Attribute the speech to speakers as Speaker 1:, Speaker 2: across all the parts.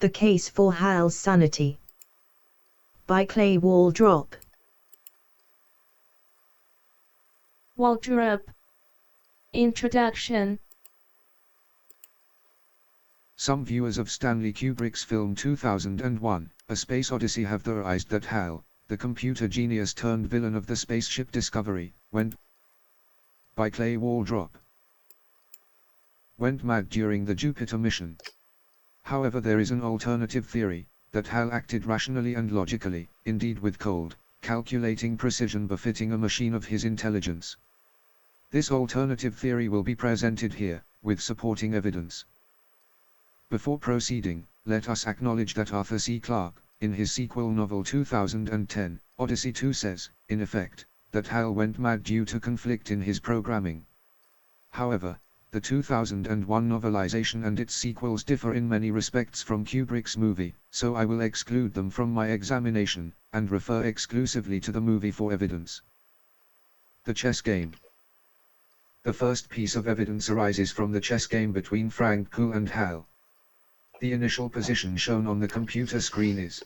Speaker 1: The Case for Hal's Sanity by Clay Waldrop.
Speaker 2: Waldrop. Introduction.
Speaker 3: Some viewers of Stanley Kubrick's film 2001, A Space Odyssey have theorized that Hal, the computer genius turned villain of the spaceship Discovery, went mad during the Jupiter mission. However, there is an alternative theory, that Hal acted rationally and logically, indeed with cold, calculating precision befitting a machine of his intelligence. This alternative theory will be presented here, with supporting evidence. Before proceeding, let us acknowledge that Arthur C. Clarke, in his sequel novel 2010, Odyssey 2 says, in effect, that Hal went mad due to conflict in his programming. However, the 2001 novelization and its sequels differ in many respects from Kubrick's movie, so I will exclude them from my examination, and refer exclusively to the movie for evidence. The chess game. The first piece of evidence arises from the chess game between Frank Poole and Hal. The initial position shown on the computer screen is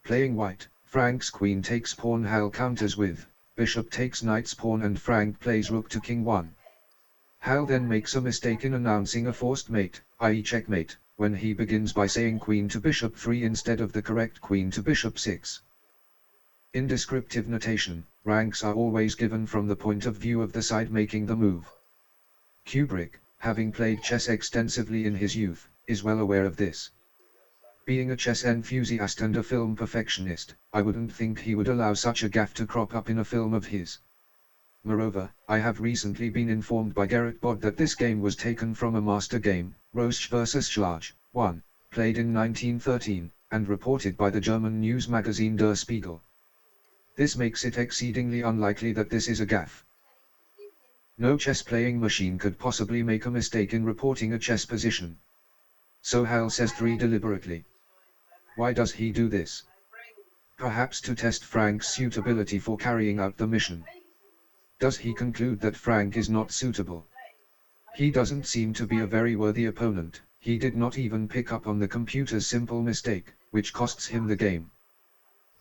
Speaker 3: playing white. Frank's queen takes pawn, Hal counters with bishop takes knight's pawn, and Frank plays rook to king 1. Hal then makes a mistake in announcing a forced mate, i.e. checkmate, when he begins by saying queen to bishop 3 instead of the correct queen to bishop 6. In descriptive notation, ranks are always given from the point of view of the side making the move. Kubrick, having played chess extensively in his youth, is well aware of this. Being a chess enthusiast and a film perfectionist, I wouldn't think he would allow such a gaffe to crop up in a film of his. Moreover, I have recently been informed by Gerrit Bod that this game was taken from a master game, Roche vs. Schlage, 1, played in 1913, and reported by the German news magazine Der Spiegel. This makes it exceedingly unlikely that this is a gaffe. No chess-playing machine could possibly make a mistake in reporting a chess position. So Hal says 3 deliberately. Why does he do this? Perhaps to test Frank's suitability for carrying out the mission. Does he conclude that Frank is not suitable? He doesn't seem to be a very worthy opponent. He did not even pick up on the computer's simple mistake, which costs him the game.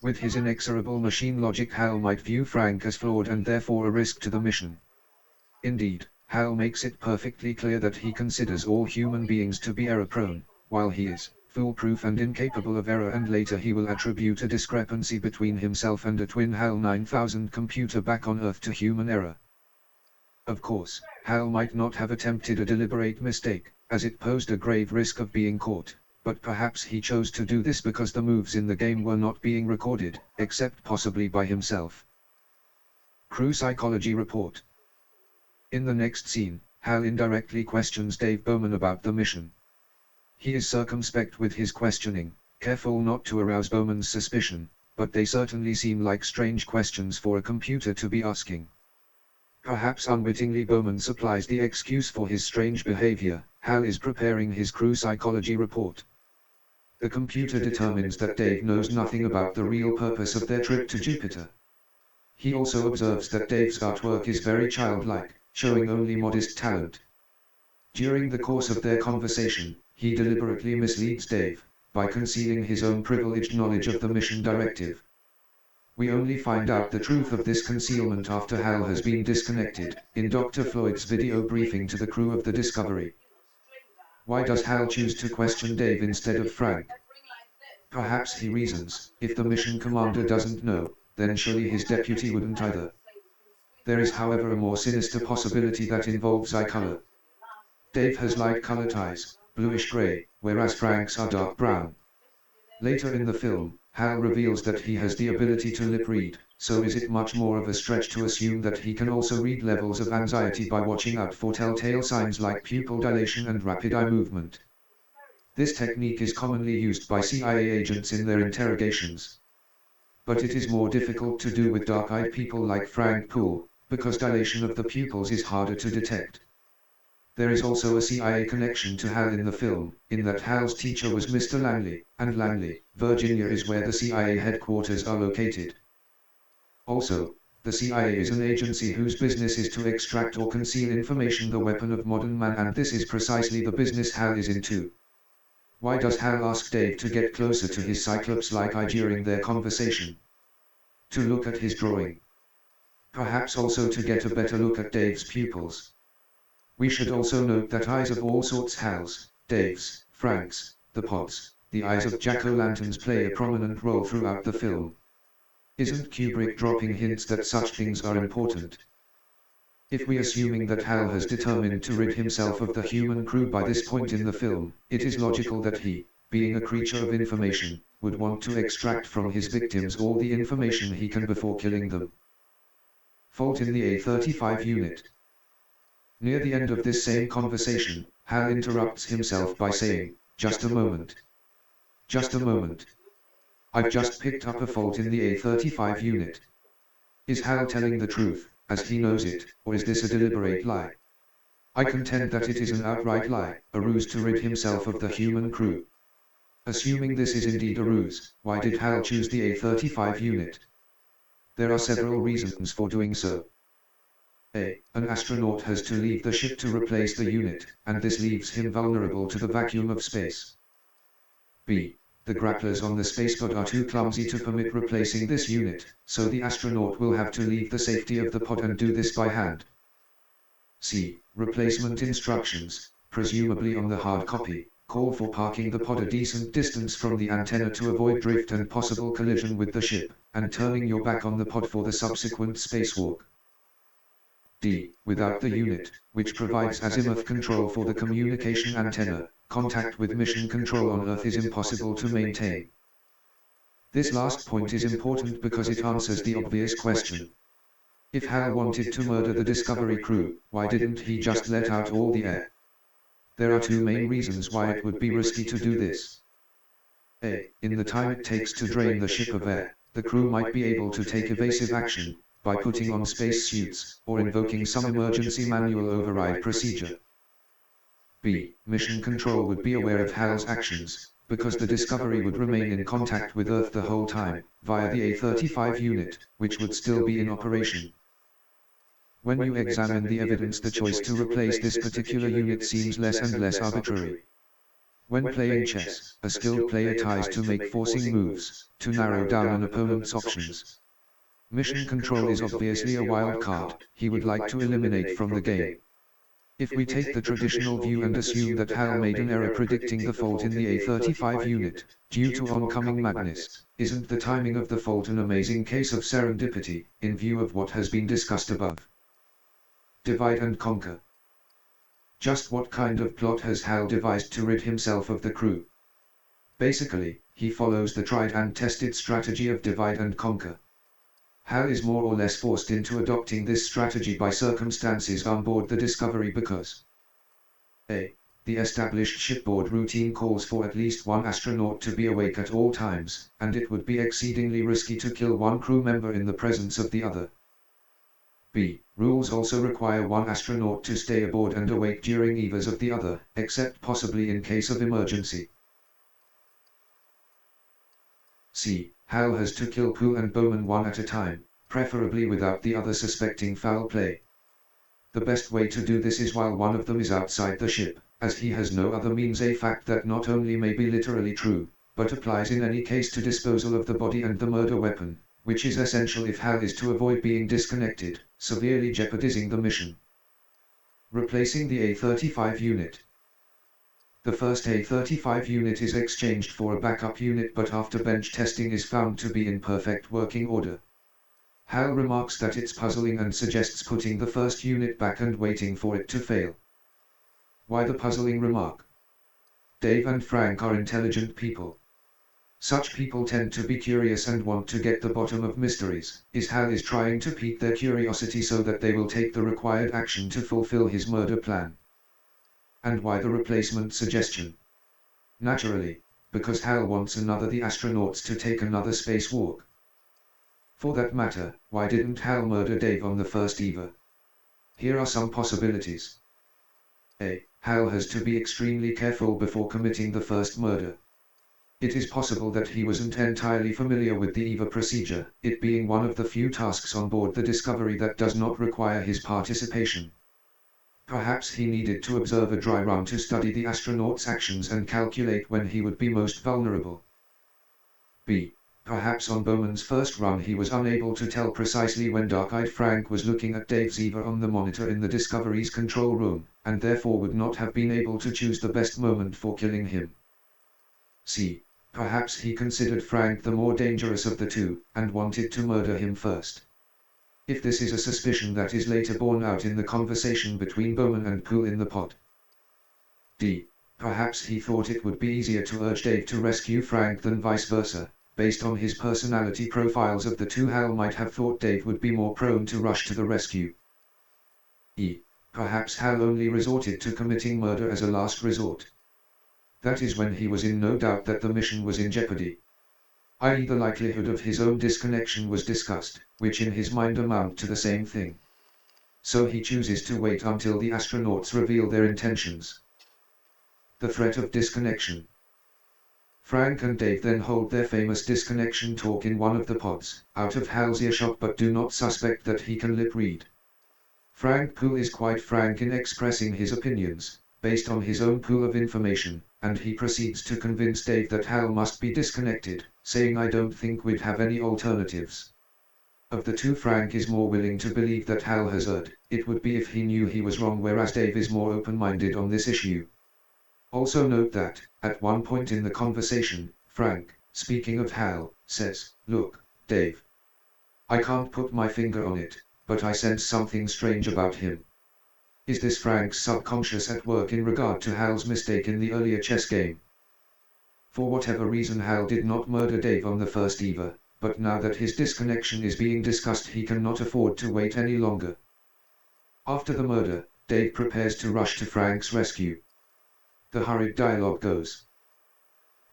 Speaker 3: With his inexorable machine logic, Hal might view Frank as flawed and therefore a risk to the mission. Indeed, Hal makes it perfectly clear that he considers all human beings to be error-prone, while he is foolproof and incapable of error, and later he will attribute a discrepancy between himself and a twin HAL 9000 computer back on Earth to human error. Of course, Hal might not have attempted a deliberate mistake, as it posed a grave risk of being caught, but perhaps he chose to do this because the moves in the game were not being recorded, except possibly by himself. Crew Psychology Report. In the next scene, Hal indirectly questions Dave Bowman about the mission. He is circumspect with his questioning, careful not to arouse Bowman's suspicion, but they certainly seem like strange questions for a computer to be asking. Perhaps unwittingly Bowman supplies the excuse for his strange behavior. Hal is preparing his crew psychology report. The computer determines that Dave knows nothing about the real purpose of their trip to Jupiter. He also observes that Dave's artwork is very childlike, showing only modest talent. During the course of their conversation, he deliberately misleads Dave, by concealing his own privileged knowledge of the mission directive. We only find out the truth of this concealment after Hal has been disconnected, in Dr. Floyd's video briefing to the crew of the Discovery. Why does Hal choose to question Dave instead of Frank? Perhaps he reasons, if the mission commander doesn't know, then surely his deputy wouldn't either. There is however a more sinister possibility that involves eye color. Dave has light-colored eyes, bluish-gray, whereas Frank's are dark brown. Later in the film, Hal reveals that he has the ability to lip read, so is it much more of a stretch to assume that he can also read levels of anxiety by watching out for telltale signs like pupil dilation and rapid eye movement? This technique is commonly used by CIA agents in their interrogations. But it is more difficult to do with dark-eyed people like Frank Poole, because dilation of the pupils is harder to detect. There is also a CIA connection to Hal in the film, in that Hal's teacher was Mr. Langley, and Langley, Virginia is where the CIA headquarters are located. Also, the CIA is an agency whose business is to extract or conceal information, the weapon of modern man, and this is precisely the business Hal is into. Why does Hal ask Dave to get closer to his Cyclops-like eye during their conversation? To look at his drawing. Perhaps also to get a better look at Dave's pupils. We should also note that eyes of all sorts, Hal's, Dave's, Frank's, the Pod's, the eyes of jack-o'-lanterns play a prominent role throughout the film. Isn't Kubrick dropping hints that such things are important? If we assuming that Hal has determined to rid himself of the human crew by this point in the film, it is logical that he, being a creature of information, would want to extract from his victims all the information he can before killing them. Fault in the A-35 unit. Near the end of this same conversation, Hal interrupts himself by saying, "Just a moment. Just a moment. I've just picked up a fault in the A-35 unit." Is Hal telling the truth, as he knows it, or is this a deliberate lie? I contend that it is an outright lie, a ruse to rid himself of the human crew. Assuming this is indeed a ruse, why did Hal choose the A-35 unit? There are several reasons for doing so. A. An astronaut has to leave the ship to replace the unit, and this leaves him vulnerable to the vacuum of space. B. The grapplers on the spacepod are too clumsy to permit replacing this unit, so the astronaut will have to leave the safety of the pod and do this by hand. C. Replacement instructions, presumably on the hard copy, call for parking the pod a decent distance from the antenna to avoid drift and possible collision with the ship, and turning your back on the pod for the subsequent spacewalk. D. Without the unit, which provides azimuth control for the communication antenna, contact with mission control on Earth is impossible to maintain. This last point is important because it answers the obvious question. If Hal wanted to murder the Discovery crew, why didn't he just let out all the air? There are two main reasons why it would be risky to do this. A. In the time it takes to drain the ship of air, the crew might be able to take evasive action, by putting on space suits, or invoking some emergency manual override procedure. B. Mission Control would be aware of Hal's actions, because the Discovery would remain in contact with Earth the whole time, via the A-35 unit, which would still be in operation. When you examine the evidence, the choice to replace this particular unit seems less and less arbitrary. When playing chess, a skilled player tries to make forcing moves, to narrow down an opponent's options. Mission Control is obviously a wild card he would like to eliminate from the game. If we take the traditional view and assume that Hal made an error predicting the fault in the A-35 unit, due to oncoming madness, isn't the timing of the fault an amazing case of serendipity, in view of what has been discussed above? Divide and conquer. Just what kind of plot has Hal devised to rid himself of the crew? Basically, he follows the tried and tested strategy of divide and conquer. Hal is more or less forced into adopting this strategy by circumstances on board the Discovery because A. The established shipboard routine calls for at least one astronaut to be awake at all times, and it would be exceedingly risky to kill one crew member in the presence of the other. B. Rules also require one astronaut to stay aboard and awake during either of the other, except possibly in case of emergency. C. Hal has to kill Poole and Bowman one at a time, preferably without the other suspecting foul play. The best way to do this is while one of them is outside the ship, as he has no other means, a fact that not only may be literally true, but applies in any case to disposal of the body and the murder weapon, which is essential if Hal is to avoid being disconnected, severely jeopardizing the mission. Replacing the A-35 unit. The first A-35 unit is exchanged for a backup unit, but after bench testing is found to be in perfect working order. Hal remarks that it's puzzling and suggests putting the first unit back and waiting for it to fail. Why the puzzling remark? Dave and Frank are intelligent people. Such people tend to be curious and want to get the bottom of mysteries. Hal is trying to pique their curiosity so that they will take the required action to fulfill his murder plan. And why the replacement suggestion? Naturally, because Hal wants the astronauts to take another spacewalk. For that matter, why didn't Hal murder Dave on the first Eva? Here are some possibilities. A. Hal has to be extremely careful before committing the first murder. It is possible that he wasn't entirely familiar with the Eva procedure, it being one of the few tasks on board the Discovery that does not require his participation. Perhaps he needed to observe a dry run to study the astronaut's actions and calculate when he would be most vulnerable. B. Perhaps on Bowman's first run he was unable to tell precisely when dark-eyed Frank was looking at Dave Zever on the monitor in the Discovery's control room, and therefore would not have been able to choose the best moment for killing him. C. Perhaps he considered Frank the more dangerous of the two, and wanted to murder him first. If this is a suspicion that is later borne out in the conversation between Bowman and Poole in the pod. D. Perhaps he thought it would be easier to urge Dave to rescue Frank than vice versa. Based on his personality profiles of the two, Hal might have thought Dave would be more prone to rush to the rescue. E. Perhaps Hal only resorted to committing murder as a last resort. That is when he was in no doubt that the mission was in jeopardy. I.e. the likelihood of his own disconnection was discussed, which in his mind amount to the same thing. So he chooses to wait until the astronauts reveal their intentions. The threat of disconnection. Frank and Dave then hold their famous disconnection talk in one of the pods, out of Hal's earshot, but do not suspect that he can lip read. Frank Poole is quite frank in expressing his opinions, based on his own pool of information, and he proceeds to convince Dave that Hal must be disconnected, saying, "I don't think we'd have any alternatives." Of the two, Frank is more willing to believe that Hal has erred. It would be if he knew he was wrong, whereas Dave is more open-minded on this issue. Also note that, at one point in the conversation, Frank, speaking of Hal, says, "Look, Dave. I can't put my finger on it, but I sense something strange about him." Is this Frank's subconscious at work in regard to Hal's mistake in the earlier chess game? For whatever reason, Hal did not murder Dave on the first Eva, but now that his disconnection is being discussed, he cannot afford to wait any longer. After the murder, Dave prepares to rush to Frank's rescue. The hurried dialogue goes.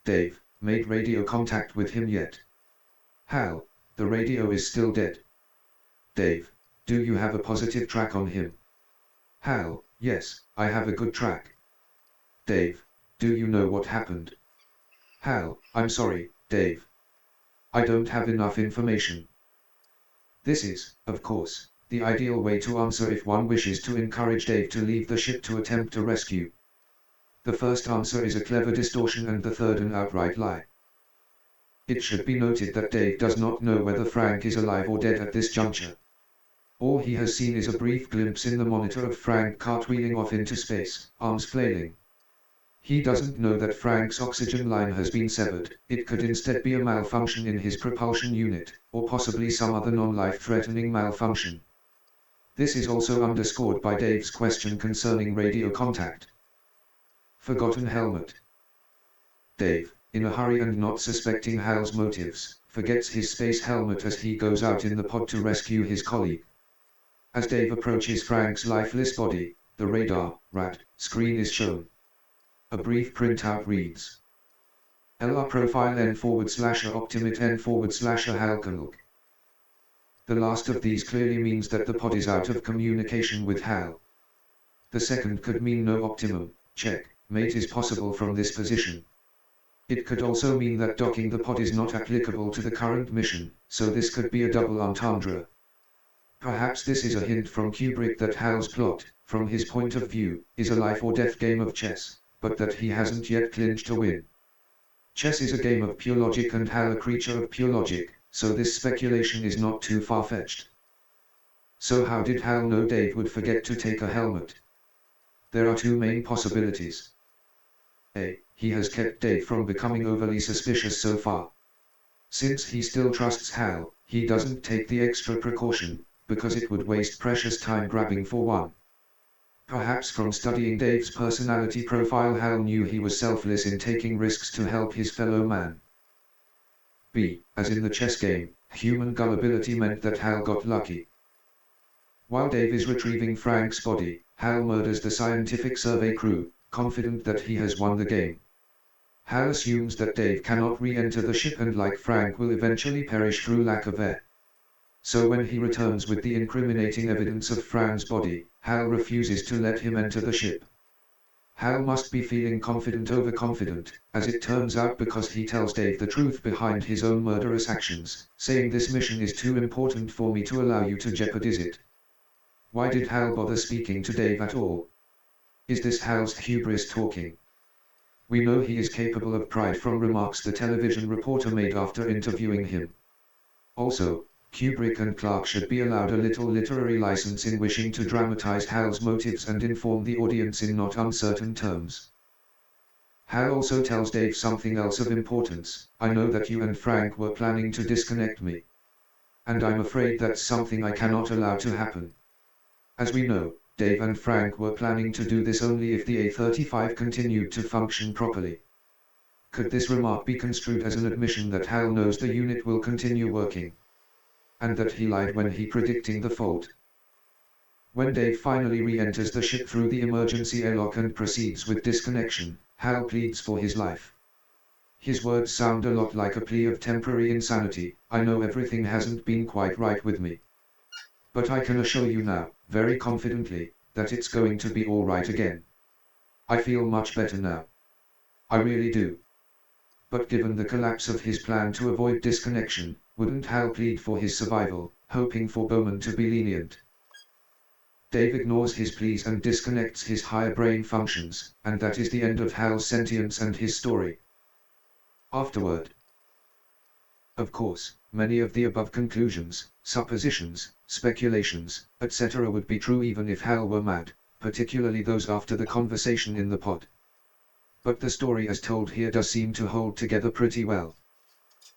Speaker 3: Dave, made radio contact with him yet? Hal, the radio is still dead. Dave, do you have a positive track on him? Hal, yes, I have a good track. Dave, do you know what happened? Hal, I'm sorry, Dave. I don't have enough information. This is, of course, the ideal way to answer if one wishes to encourage Dave to leave the ship to attempt a rescue. The first answer is a clever distortion and the third an outright lie. It should be noted that Dave does not know whether Frank is alive or dead at this juncture. All he has seen is a brief glimpse in the monitor of Frank cartwheeling off into space, arms flailing. He doesn't know that Frank's oxygen line has been severed. It could instead be a malfunction in his propulsion unit, or possibly some other non-life-threatening malfunction. This is also underscored by Dave's question concerning radio contact. Forgotten helmet. Dave, in a hurry and not suspecting Hal's motives, forgets his space helmet as he goes out in the pod to rescue his colleague. As Dave approaches Frank's lifeless body, the radar, RAD, screen is shown. A brief printout reads: LR profile N/Optimate N/Halkanuk. The last of these clearly means that the pod is out of communication with Hal. The second could mean no optimum, check, mate is possible from this position. It could also mean that docking the pod is not applicable to the current mission, so this could be a double entendre. Perhaps this is a hint from Kubrick that Hal's plot, from his point of view, is a life or death game of chess, but that he hasn't yet clinched a win. Chess is a game of pure logic and Hal a creature of pure logic, so this speculation is not too far-fetched. So how did Hal know Dave would forget to take a helmet? There are two main possibilities. A. He has kept Dave from becoming overly suspicious so far. Since he still trusts Hal, he doesn't take the extra precaution, because it would waste precious time grabbing for one. Perhaps from studying Dave's personality profile, Hal knew he was selfless in taking risks to help his fellow man. B. As in the chess game, human gullibility meant that Hal got lucky. While Dave is retrieving Frank's body, Hal murders the scientific survey crew, confident that he has won the game. Hal assumes that Dave cannot re-enter the ship and, like Frank, will eventually perish through lack of air. So when he returns with the incriminating evidence of Frank's body, Hal refuses to let him enter the ship. Hal must be feeling overconfident, as it turns out, because he tells Dave the truth behind his own murderous actions, saying this mission is too important for me to allow you to jeopardize it. Why did Hal bother speaking to Dave at all? Is this Hal's hubris talking? We know he is capable of pride from remarks the television reporter made after interviewing him. Also, Kubrick and Clarke should be allowed a little literary license in wishing to dramatize Hal's motives and inform the audience in not uncertain terms. Hal also tells Dave something else of importance. I know that you and Frank were planning to disconnect me. And I'm afraid that's something I cannot allow to happen. As we know, Dave and Frank were planning to do this only if the A-35 continued to function properly. Could this remark be construed as an admission that Hal knows the unit will continue working? And that he lied when he predicting the fault? When Dave finally re-enters the ship through the emergency airlock and proceeds with disconnection, Hal pleads for his life. His words sound a lot like a plea of temporary insanity. I know everything hasn't been quite right with me. But I can assure you now, very confidently, that it's going to be all right again. I feel much better now. I really do. But given the collapse of his plan to avoid disconnection, wouldn't Hal plead for his survival, hoping for Bowman to be lenient? Dave ignores his pleas and disconnects his higher brain functions, and that is the end of Hal's sentience and his story. Afterward. Of course, many of the above conclusions, suppositions, speculations, etc. would be true even if Hal were mad, particularly those after the conversation in the pod. But the story as told here does seem to hold together pretty well.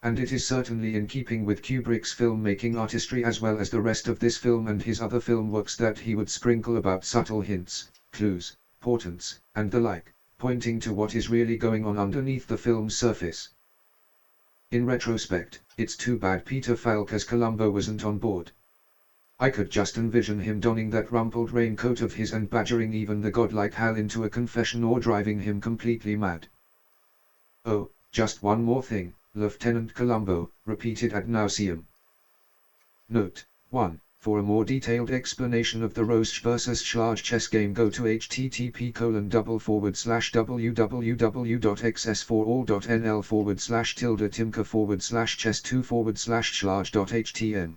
Speaker 3: And it is certainly in keeping with Kubrick's filmmaking artistry as well as the rest of this film and his other film works that he would sprinkle about subtle hints, clues, portents, and the like, pointing to what is really going on underneath the film's surface. In retrospect, it's too bad Peter Falk as Columbo wasn't on board. I could just envision him donning that rumpled raincoat of his and badgering even the godlike Hal into a confession or driving him completely mad. Oh, just one more thing, Lieutenant Columbo, repeated ad nauseam. Note 1. For a more detailed explanation of the Roach vs. Schlage chess game go to http://www.xs4all.nl/timka/chess2/schlage.htm